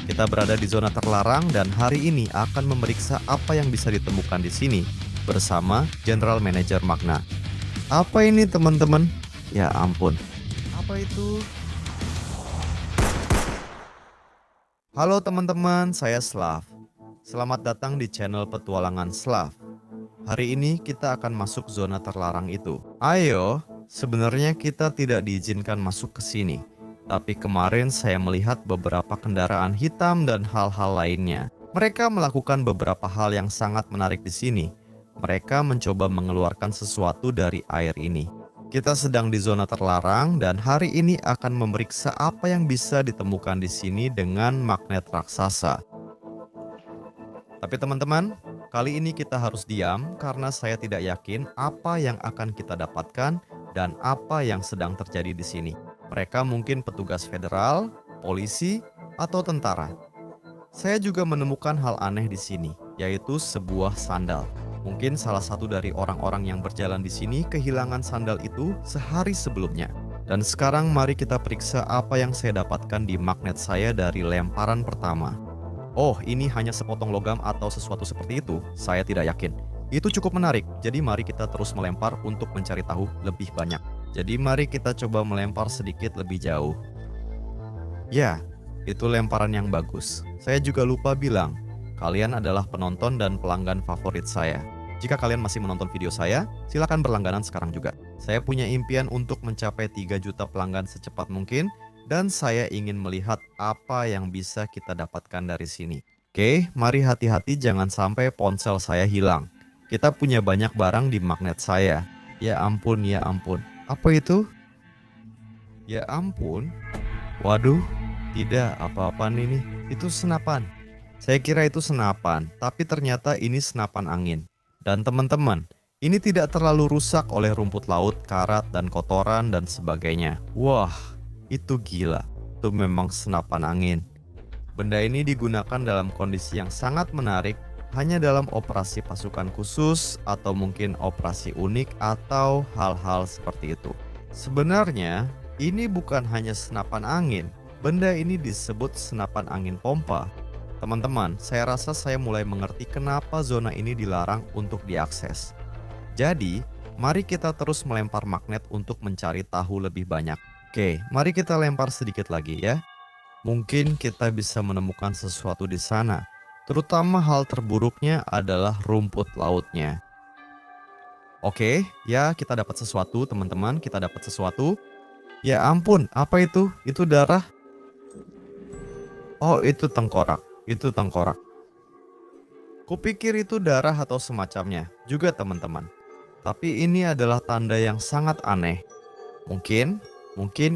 Kita berada di zona terlarang dan hari ini akan memeriksa apa yang bisa ditemukan di sini bersama General Manager Magna. Apa ini teman-teman? Ya ampun. Apa itu? Halo teman-teman, saya Slav. Selamat datang di channel Petualangan Slav. Hari ini kita akan masuk zona terlarang itu. Ayo, sebenarnya kita tidak diizinkan masuk ke sini. Tapi kemarin saya melihat beberapa kendaraan hitam dan hal-hal lainnya. Mereka melakukan beberapa hal yang sangat menarik di sini. Mereka mencoba mengeluarkan sesuatu dari air ini. Kita sedang di zona terlarang dan hari ini akan memeriksa apa yang bisa ditemukan di sini dengan magnet raksasa. Tapi teman-teman, kali ini kita harus diam karena saya tidak yakin apa yang akan kita dapatkan dan apa yang sedang terjadi di sini. Mereka mungkin petugas federal, polisi, atau tentara. Saya juga menemukan hal aneh di sini, yaitu sebuah sandal. Mungkin salah satu dari orang-orang yang berjalan di sini kehilangan sandal itu sehari sebelumnya. Dan sekarang mari kita periksa apa yang saya dapatkan di magnet saya dari lemparan pertama. Oh, ini hanya sepotong logam atau sesuatu seperti itu? Saya tidak yakin. Itu cukup menarik, jadi mari kita terus melempar untuk mencari tahu lebih banyak. Jadi mari kita coba melempar sedikit lebih jauh. Ya, itu lemparan yang bagus. Saya juga lupa bilang, kalian adalah penonton dan pelanggan favorit saya. Jika kalian masih menonton video saya, silakan berlangganan sekarang juga. Saya punya impian untuk mencapai 3 juta pelanggan secepat mungkin, dan saya ingin melihat apa yang bisa kita dapatkan dari sini. Oke, mari hati-hati jangan sampai ponsel saya hilang. Kita punya banyak barang di magnet saya. Ya ampun, ya ampun. Apa itu? Ya ampun. Waduh, tidak apa-apaan ini. Itu senapan. Saya kira itu senapan, tapi ternyata ini senapan angin. Dan teman-teman, ini tidak terlalu rusak oleh rumput laut, karat, dan kotoran, dan sebagainya. Wah, itu gila. Itu memang senapan angin. Benda ini digunakan dalam kondisi yang sangat menarik, hanya dalam operasi pasukan khusus, atau mungkin operasi unik, atau hal-hal seperti itu. Sebenarnya, ini bukan hanya senapan angin. Benda ini disebut senapan angin pompa. Teman-teman, saya rasa saya mulai mengerti kenapa zona ini dilarang untuk diakses. Jadi, mari kita terus melempar magnet untuk mencari tahu lebih banyak. Oke, mari kita lempar sedikit lagi ya. Mungkin kita bisa menemukan sesuatu di sana. Terutama hal terburuknya adalah rumput lautnya. Oke, ya kita dapat sesuatu teman-teman, kita dapat sesuatu. Ya ampun, apa itu? Itu darah. Oh, itu tengkorak. Itu tengkorak. Kupikir itu darah atau semacamnya juga teman-teman. Tapi ini adalah tanda yang sangat aneh. Mungkin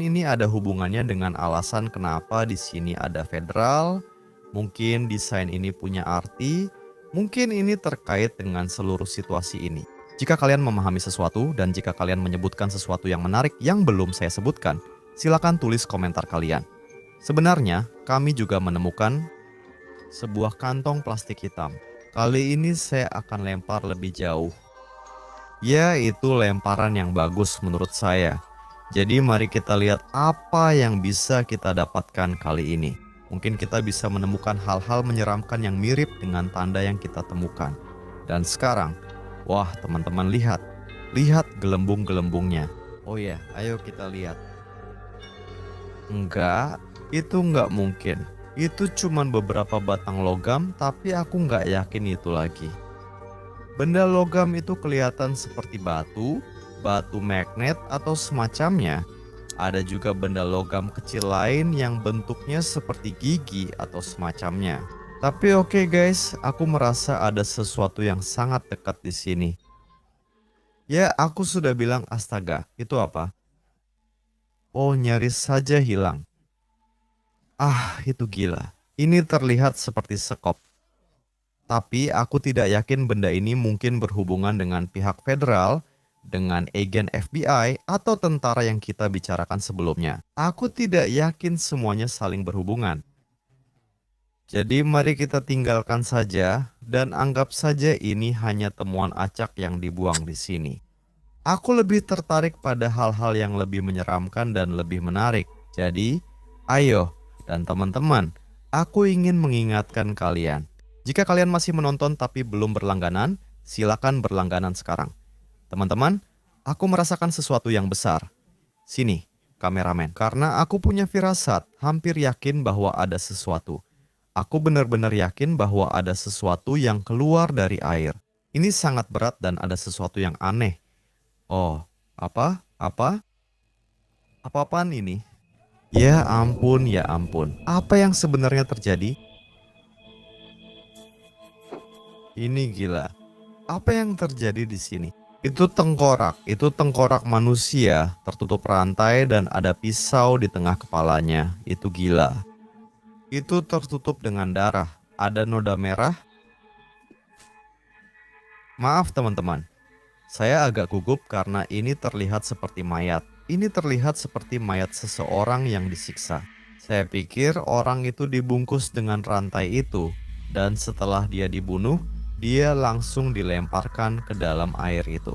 ini ada hubungannya dengan alasan kenapa di sini ada federal. Mungkin desain ini punya arti. Mungkin ini terkait dengan seluruh situasi ini. Jika kalian memahami sesuatu dan jika kalian menyebutkan sesuatu yang menarik yang belum saya sebutkan, silakan tulis komentar kalian. Sebenarnya kami juga menemukan sebuah kantong plastik hitam. Kali ini saya akan lempar lebih jauh. Ya, itu lemparan yang bagus menurut saya. Jadi mari kita lihat apa yang bisa kita dapatkan kali ini. Mungkin kita bisa menemukan hal-hal menyeramkan yang mirip dengan tanda yang kita temukan. Dan sekarang, wah teman-teman lihat. Lihat gelembung-gelembungnya. Oh ya, ayo kita lihat. Enggak, itu enggak mungkin. Itu cuman beberapa batang logam, tapi aku nggak yakin itu lagi. Benda logam itu kelihatan seperti batu magnet atau semacamnya. Ada juga benda logam kecil lain yang bentuknya seperti gigi atau semacamnya. Tapi oke guys, aku merasa ada sesuatu yang sangat dekat di sini. Ya, aku sudah bilang astaga, itu apa? Oh, nyaris saja hilang. Ah, itu gila. Ini terlihat seperti sekop. Tapi aku tidak yakin benda ini mungkin berhubungan dengan pihak federal, dengan agen FBI, atau tentara yang kita bicarakan sebelumnya. Aku tidak yakin semuanya saling berhubungan. Jadi mari kita tinggalkan saja dan anggap saja ini hanya temuan acak yang dibuang di sini. Aku lebih tertarik pada hal-hal yang lebih menyeramkan dan lebih menarik. Jadi, ayo dan teman-teman, Aku ingin mengingatkan kalian. Jika kalian masih menonton tapi belum berlangganan, silakan berlangganan sekarang. Teman-teman, aku merasakan sesuatu yang besar. Sini, kameramen. Karena aku punya firasat, hampir yakin bahwa ada sesuatu. Aku benar-benar yakin bahwa ada sesuatu yang keluar dari air. Ini sangat berat dan ada sesuatu yang aneh. Oh, apa? Apa? Apa-apaan ini? Ya ampun, ya ampun. Apa yang sebenarnya terjadi? Ini gila. Apa yang terjadi di sini? Itu tengkorak manusia, tertutup rantai dan ada pisau di tengah kepalanya. Itu gila. Itu tertutup dengan darah. Ada noda merah. Maaf teman-teman, saya agak gugup karena ini terlihat seperti mayat. Ini terlihat seperti mayat seseorang yang disiksa. Saya pikir orang itu dibungkus dengan rantai itu, dan setelah dia dibunuh, dia langsung dilemparkan ke dalam air itu.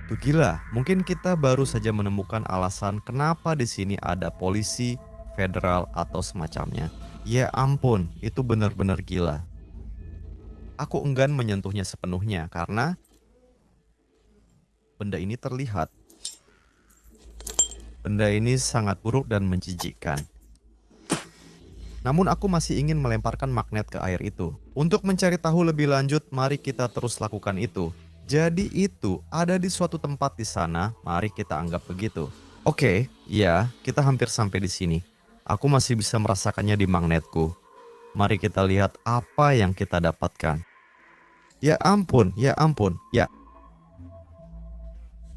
Tuh gila, mungkin kita baru saja menemukan alasan kenapa di sini ada polisi, federal, atau semacamnya. Ya ampun, itu benar-benar gila. Aku enggan menyentuhnya sepenuhnya karena benda ini terlihat. Benda ini sangat buruk dan menjijikkan. Namun aku masih ingin melemparkan magnet ke air itu. Untuk mencari tahu lebih lanjut, mari kita terus lakukan itu. Jadi itu ada di suatu tempat di sana, mari kita anggap begitu. Oke, ya, kita hampir sampai di sini. Aku masih bisa merasakannya di magnetku. Mari kita lihat apa yang kita dapatkan. Ya ampun, ya ampun, ya.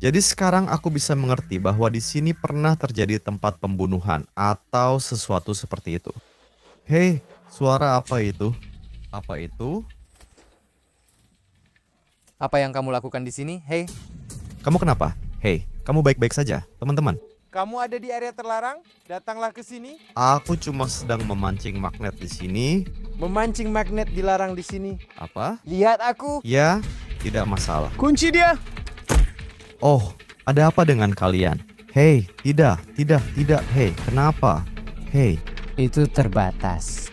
Jadi sekarang aku bisa mengerti bahwa di sini pernah terjadi tempat pembunuhan atau sesuatu seperti itu. Hei, suara apa itu? Apa itu? Apa yang kamu lakukan di sini? Hei, Kamu kenapa? Hei, kamu baik-baik saja, teman-teman. Kamu ada di area terlarang? Datanglah ke sini. Aku cuma sedang memancing magnet di sini. Memancing magnet dilarang di sini. Apa? Lihat aku. Ya, tidak masalah. Kunci dia. Oh, ada apa dengan kalian? Hei, tidak. Hei, kenapa? Hei, itu terbatas.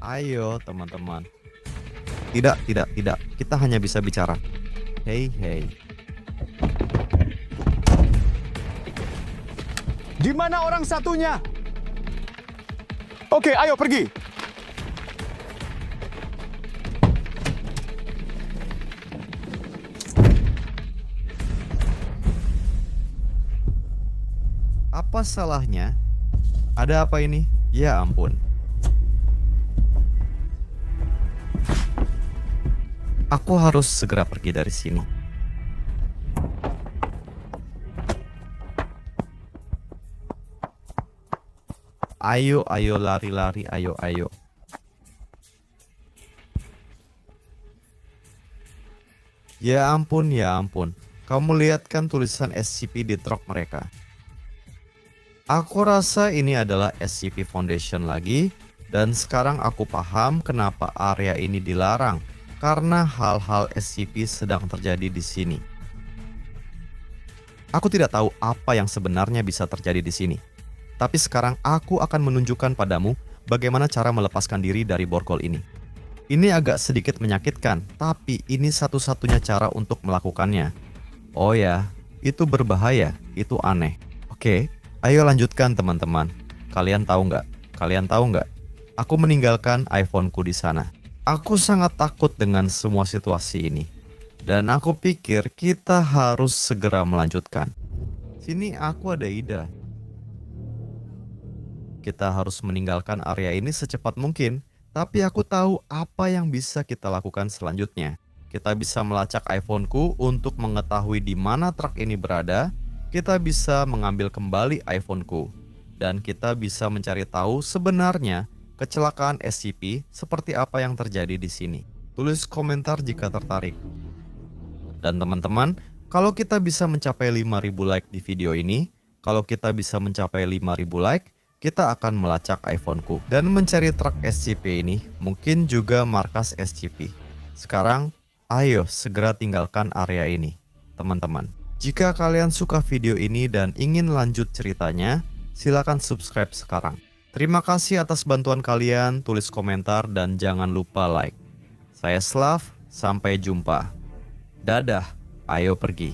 ayo teman-teman. Tidak. Kita hanya bisa bicara. Hei. Di mana orang satunya? Oke, ayo pergi. Apa salahnya? Ada apa ini? Ya ampun. Aku harus segera pergi dari sini. Ayo, lari, ayo. Ya ampun. Kamu lihat kan tulisan SCP di truk mereka. Aku rasa ini adalah SCP Foundation lagi, dan sekarang aku paham kenapa area ini dilarang, karena hal-hal SCP sedang terjadi di sini. Aku tidak tahu apa yang sebenarnya bisa terjadi di sini. Tapi sekarang aku akan menunjukkan padamu bagaimana cara melepaskan diri dari borgol ini. Ini agak sedikit menyakitkan, tapi ini satu-satunya cara untuk melakukannya. Oh ya, itu berbahaya, itu aneh. Oke, ayo lanjutkan teman-teman. Kalian tahu nggak? Aku meninggalkan iPhone-ku di sana. Aku sangat takut dengan semua situasi ini. Dan aku pikir kita harus segera melanjutkan. Sini aku ada ide. Kita harus meninggalkan area ini secepat mungkin, tapi aku tahu apa yang bisa kita lakukan selanjutnya. Kita bisa melacak iPhone-ku untuk mengetahui di mana truk ini berada. Kita bisa mengambil kembali iPhone-ku, dan kita bisa mencari tahu sebenarnya kecelakaan SCP seperti apa yang terjadi di sini. Tulis komentar jika tertarik. Dan teman-teman, kalau kita bisa mencapai 5.000 like di video ini, kalau kita bisa mencapai 5.000 like, kita akan melacak iPhone-ku dan mencari truk SCP ini, mungkin juga markas SCP. Sekarang, ayo segera tinggalkan area ini, teman-teman. Jika kalian suka video ini dan ingin lanjut ceritanya, silakan subscribe sekarang. Terima kasih atas bantuan kalian, tulis komentar dan jangan lupa like. Saya Slav, sampai jumpa. Dadah, ayo pergi.